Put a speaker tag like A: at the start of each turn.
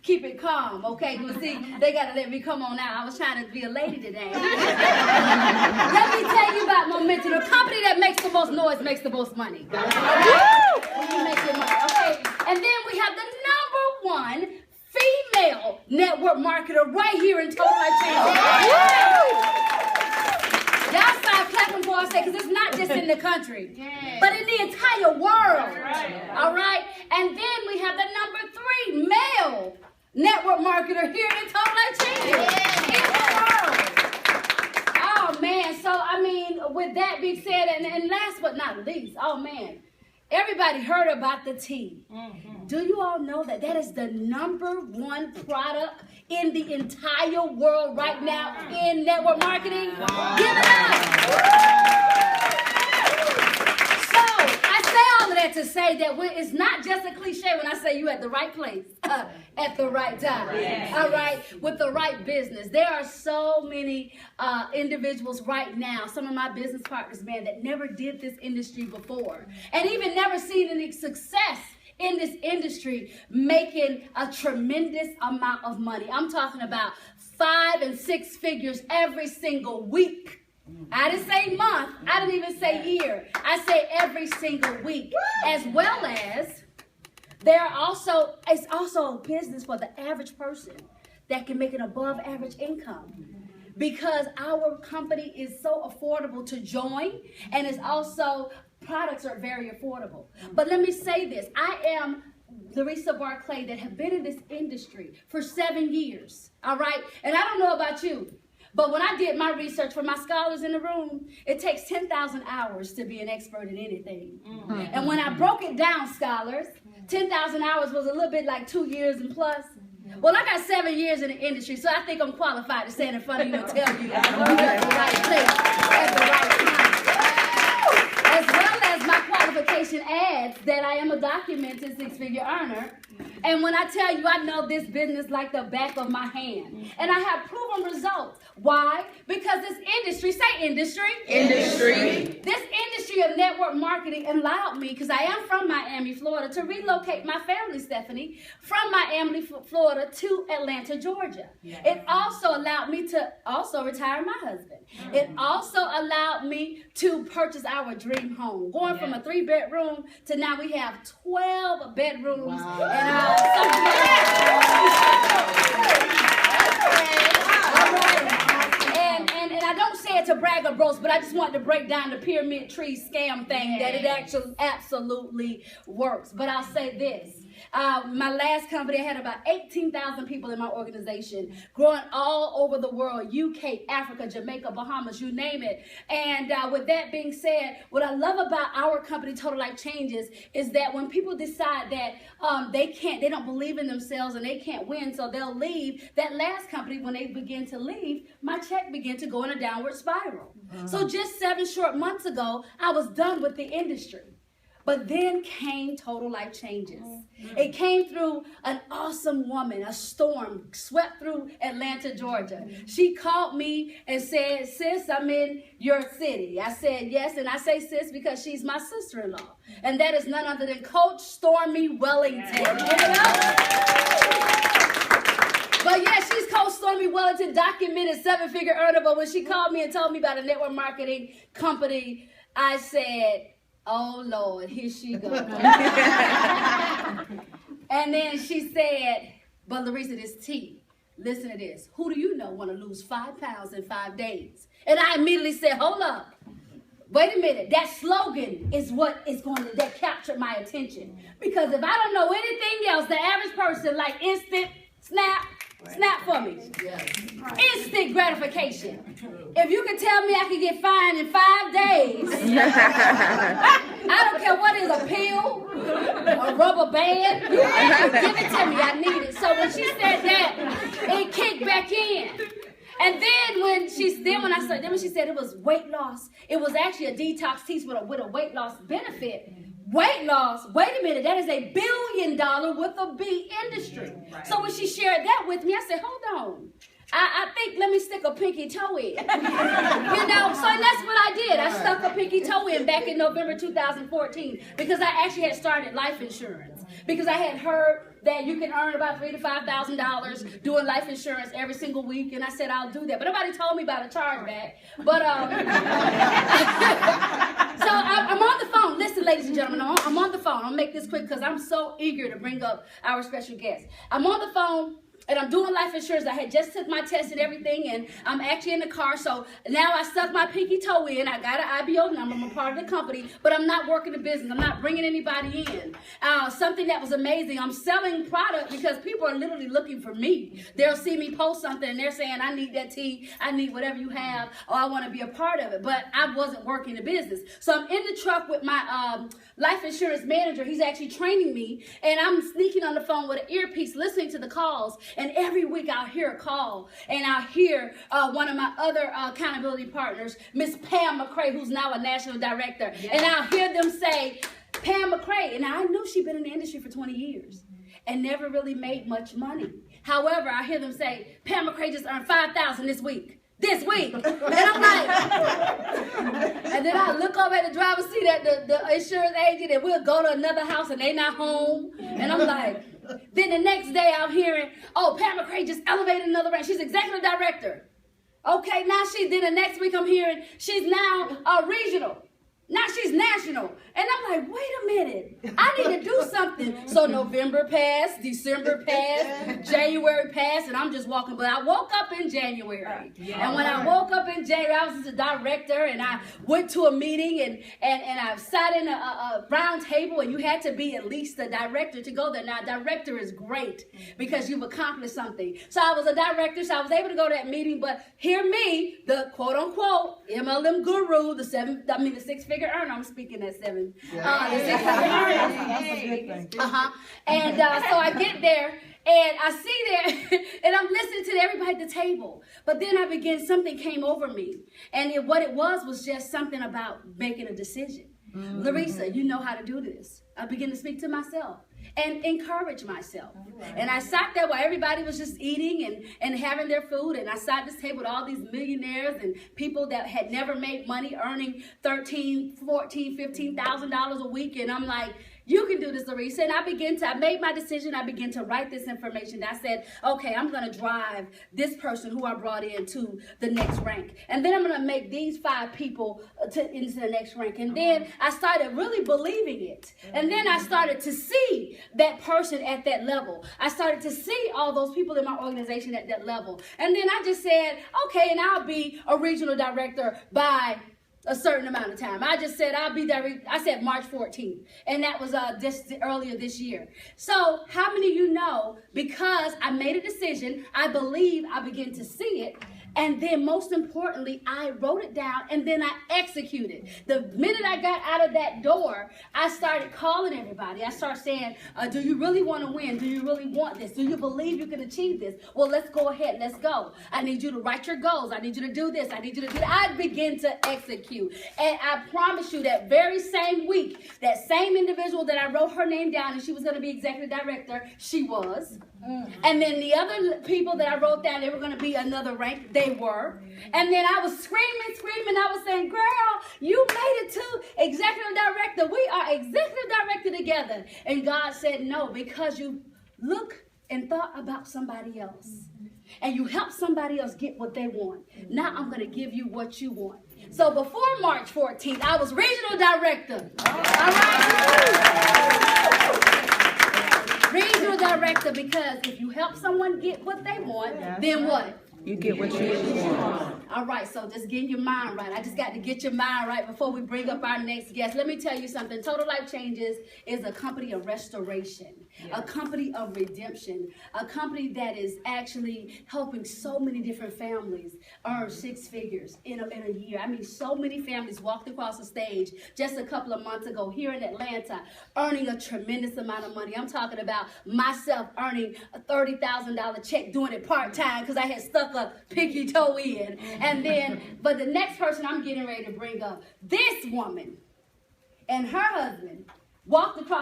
A: keep it calm, okay? Because see, they got to let me come on out. I was trying to be a lady today. Let me tell you about Momentum. The company that makes the most noise makes the most money. You make your money, okay? And then we have the #1 female network marketer right here in Total Life Changes. Y'all start clapping for us, because it's not just in the country, but in the entire world. All right? And then we have the #3 male network marketer here in Total Life Changes in the world. Oh, man. So, I mean, with that being said, and last but not least, oh, man, everybody heard about the tea. Do you all know that that is the #1 product in the entire world right now in network marketing? Give it up. So I say all of that to say that it's not just a cliche when I say you at the right place at the right time. All right, with the right business. There are so many individuals right now, some of my business partners, man, that never did this industry before, and even never seen any success in this industry, making a tremendous amount of money. I'm talking about 5 and 6 figures every single week. I didn't say month. I didn't even say year. I say every single week. As well as it's also a business for the average person that can make an above average income. Because our company is so affordable to join, and it's also products are very affordable. But let me say this. I am Larissa Barclay that have been in this industry for 7 years. All right? And I don't know about you, but when I did my research for my scholars in the room, it takes 10,000 hours to be an expert in anything. And when I broke it down, scholars, 10,000 hours was a little bit like 2 years and plus. Well, I got 7 years in the industry, so I think I'm qualified to stand in front of you and tell you you're at the right place at the right time. As well as my qualification adds that I am a documented 6-figure earner. And when I tell you I know this business like the back of my hand. And I have proven results. Why? Because this industry, say industry. Industry. This industry of network marketing allowed me, because I am from Miami, Florida, to relocate my family, Stephanie, from Miami, Florida to Atlanta, Georgia. It also allowed me to also retire my husband. It also allowed me to purchase our dream home. Going from a 3-bedroom to now we have 12 bedrooms. And And I don't say it to brag or boast, but I just want to break down the pyramid tree scam thing, that it actually absolutely works. But I'll say this. My last company, I had about 18,000 people in my organization, growing all over the world, UK, Africa, Jamaica, Bahamas, you name it. And with that being said, what I love about our company, Total Life Changes, is that when people decide that they don't believe in themselves and they can't win, so they'll leave, that last company, when they begin to leave, my check began to go in a downward spiral. So just 7 short months ago, I was done with the industry. But then came Total Life Changes. It came through an awesome woman. A storm swept through Atlanta, Georgia. She called me and said, "Sis, I'm in your city." I said, "Yes." And I say sis because she's my sister-in-law. And that is none other than Coach Stormy Wellington. Give it up. But yeah, she's Coach Stormy Wellington, documented 7-figure earner. But when she called me and told me about a network marketing company, I said, "Oh, Lord, here she goes." And then she said, "But Larissa, this tea, listen to this. Who do you know want to lose 5 pounds in 5 days?" And I immediately said, "Hold up. Wait a minute. That slogan is what is that captured my attention. Because if I don't know anything else, the average person like instant snap for me. Instant gratification. If you can tell me I can get fined in 5 days, I don't care what it is, a pill, a rubber band, give it to me, I need it." So when she said that, it kicked back in. And then when she said it was weight loss, it was actually a detox tea with a weight loss benefit. Weight loss, wait a minute, that is $1 billion with a B industry. So when she shared that with me, I said, hold on. I think, let me stick a pinky toe in. So that's what I did. I stuck a pinky toe in back in November 2014 because I actually had started life insurance. Because I had heard that you can earn about $3,000 to $5,000 doing life insurance every single week, and I said I'll do that. But nobody told me about a chargeback. But so I'm on the phone. Listen, ladies and gentlemen, I'm on the phone. I'll make this quick because I'm so eager to bring up our special guest. I'm on the phone. And I'm doing life insurance. I had just took my test and everything, and I'm actually in the car. So now I stuck my pinky toe in. I got an IBO number. I'm a part of the company, but I'm not working the business. I'm not bringing anybody in. Something that was amazing. I'm selling product because people are literally looking for me. They'll see me post something, and they're saying, I need that tea. I need whatever you have, or I want to be a part of it. But I wasn't working the business. So I'm in the truck with my life insurance manager. He's actually training me, and I'm sneaking on the phone with an earpiece, listening to the calls. And every week I'll hear a call, and I'll hear one of my other accountability partners, Miss Pam McCray, who's now a national director. Yeah. And I'll hear them say, Pam McCray, and I knew she'd been in the industry for 20 years and never really made much money. However, I hear them say, Pam McCray just earned $5,000 this week. And I'm like, and then I look over at the driver's seat at the insurance agent, and we'll go to another house and they not home. And I'm like, then the next day I'm hearing, oh, Pam McCray just elevated another rank. She's executive director. Okay, now then the next week I'm hearing she's now regional. Now she's national. And I'm like, wait a minute. I need to do something. So November passed, December passed, January passed, and I'm just walking. But I woke up in January. And when I woke up in January, I was just a director, and I went to a meeting, and I sat in a round table, and you had to be at least a director to go there. Now, a director is great because you've accomplished something. So I was a director, so I was able to go to that meeting. But hear me, the quote-unquote MLM guru, the six-figure earner. I'm speaking at 7.
B: That's a good thing.
A: And so I get there, and I see there, and I'm listening to everybody at the table. But then something came over me. And what it was just something about making a decision. Mm-hmm. Larissa, you know how to do this. I began to speak to myself and encourage myself. Right. And I sat there while everybody was just eating and having their food. And I sat at this table with all these millionaires and people that had never made money, earning $13,000, $14,000, $15,000 a week. And I'm like, you can do this, Larissa. And I made my decision. I began to write this information. I said, okay, I'm going to drive this person who I brought in to the next rank. And then I'm going to make these 5 people into the next rank. And then I started really believing it. And then I started to see that person at that level. I started to see all those people in my organization at that level. And then I just said, okay, and I'll be a regional director by a certain amount of time. I just said I'll be there. I said March 14th, and that was earlier this year. So how many of you know, because I made a decision, I believe I began to see it, and then most importantly, I wrote it down, and then I executed. The minute I got out of that door, I started calling everybody. I started saying, do you really want to win? Do you really want this? Do you believe you can achieve this? Well, let's go ahead. Let's go. I need you to write your goals. I need you to do this. I need you to do that. I began to execute. And I promise you that very same week, that same individual that I wrote her name down and she was going to be executive director, she was. And then the other people that I wrote down, they were going to be another rank. They were. And then I was screaming. I was saying, girl, you made it to executive director. We are executive director together. And God said, no, because you look and thought about somebody else. And you help somebody else get what they want. Now I'm going to give you what you want. So before March 14th, I was regional director. All right? Regional director, because if you help someone get what they want, then what?
B: You get what you want.
A: All right, so just getting your mind right. I just got to get your mind right before we bring up our next guest. Let me tell you something. Total Life Changes is a company of restoration, a company of redemption, a company that is actually helping so many different families earn 6 figures in a year. I mean, so many families walked across the stage just a couple of months ago here in Atlanta, earning a tremendous amount of money. I'm talking about myself earning a $30,000 check, doing it part-time because I had stuck a pinky toe in. And then, but the next person I'm getting ready to bring up, this woman and her husband walked across